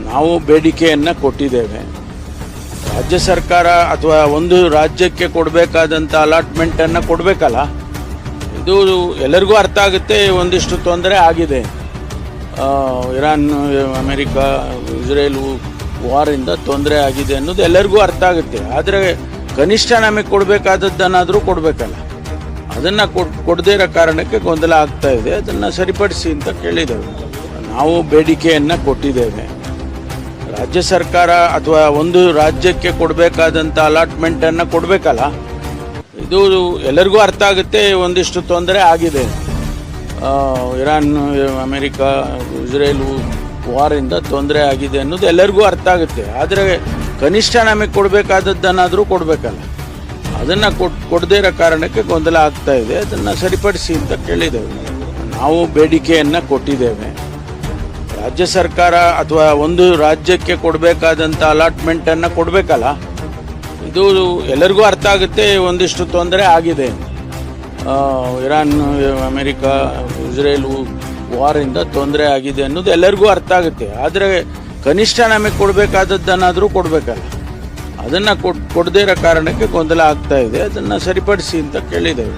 ನಾವು ಬೇಡಿಕೆಯನ್ನು ಕೊಟ್ಟಿದ್ದೇವೆ. ರಾಜ್ಯ ಸರ್ಕಾರ ಅಥವಾ ಒಂದು ರಾಜ್ಯಕ್ಕೆ ಕೊಡಬೇಕಾದಂಥ ಅಲಾಟ್ಮೆಂಟನ್ನು ಕೊಡಬೇಕಲ್ಲ. ಇದು ಎಲ್ಲರಿಗೂ ಅರ್ಥ ಆಗುತ್ತೆ. ಒಂದಿಷ್ಟು ತೊಂದರೆ ಆಗಿದೆ. ಇರಾನ್, ಅಮೆರಿಕ, ಇಸ್ರೇಲ್ ವಾರಿಂದ ತೊಂದರೆ ಆಗಿದೆ ಅನ್ನೋದು ಎಲ್ಲರಿಗೂ ಅರ್ಥ ಆಗುತ್ತೆ. ಆದರೆ ಕನಿಷ್ಠ ನಮಗೆ ಕೊಡಬೇಕಾದದ್ದನ್ನಾದರೂ ಕೊಡಬೇಕಲ್ಲ. ಅದನ್ನು ಕೊಡದೇ ಇರೋ ಕಾರಣಕ್ಕೆ ಗೊಂದಲ ಆಗ್ತಾ ಇದೆ. ಅದನ್ನು ಸರಿಪಡಿಸಿ ಅಂತ ಕೇಳಿದ್ದೇವೆ. ನಾವು ಬೇಡಿಕೆಯನ್ನು ಕೊಟ್ಟಿದ್ದೇವೆ. ರಾಜ್ಯ ಸರ್ಕಾರ ಅಥವಾ ಒಂದು ರಾಜ್ಯಕ್ಕೆ ಕೊಡಬೇಕಾದಂಥ ಅಲಾಟ್ಮೆಂಟನ್ನು ಕೊಡಬೇಕಲ್ಲ. ಇದು ಎಲ್ಲರಿಗೂ ಅರ್ಥ ಆಗುತ್ತೆ. ಒಂದಿಷ್ಟು ತೊಂದರೆ ಆಗಿದೆ. ಇರಾನ್, ಅಮೆರಿಕ, ಇಸ್ರೇಲ್ ವಾರಿಂದ ತೊಂದರೆ ಆಗಿದೆ ಅನ್ನೋದು ಎಲ್ಲರಿಗೂ ಅರ್ಥ ಆಗುತ್ತೆ. ಆದರೆ ಕನಿಷ್ಠ ನಮಗೆ ಕೊಡಬೇಕಾದದ್ದನ್ನಾದರೂ ಕೊಡಬೇಕಲ್ಲ. ಅದನ್ನು ಕೊಡದೇ ಇರೋ ಕಾರಣಕ್ಕೆ ಗೊಂದಲ ಆಗ್ತಾ ಇದೆ. ಅದನ್ನು ಸರಿಪಡಿಸಿ ಅಂತ ಕೇಳಿದ್ದೇವೆ. ನಾವು ಬೇಡಿಕೆಯನ್ನು ಕೊಟ್ಟಿದ್ದೇವೆ. ರಾಜ್ಯ ಸರ್ಕಾರ ಅಥವಾ ಒಂದು ರಾಜ್ಯಕ್ಕೆ ಕೊಡಬೇಕಾದಂಥ ಅಲಾಟ್ಮೆಂಟನ್ನು ಕೊಡಬೇಕಲ್ಲ. ಇದು ಎಲ್ಲರಿಗೂ ಅರ್ಥ ಆಗುತ್ತೆ. ಒಂದಿಷ್ಟು ತೊಂದರೆ ಆಗಿದೆ. ಇರಾನ್, ಅಮೆರಿಕ, ಇಸ್ರೇಲ್ ವಾರಿಂದ ತೊಂದರೆ ಆಗಿದೆ ಅನ್ನೋದು ಎಲ್ಲರಿಗೂ ಅರ್ಥ ಆಗುತ್ತೆ. ಆದರೆ ಕನಿಷ್ಠ ನಮಗೆ ಕೊಡಬೇಕಾದದ್ದನ್ನಾದರೂ ಕೊಡಬೇಕಲ್ಲ. ಅದನ್ನು ಕೊಡದೇ ಇರೋ ಕಾರಣಕ್ಕೆ ಗೊಂದಲ ಆಗ್ತಾ ಇದೆ. ಅದನ್ನು ಸರಿಪಡಿಸಿ ಅಂತ ಕೇಳಿದ್ದೇವೆ.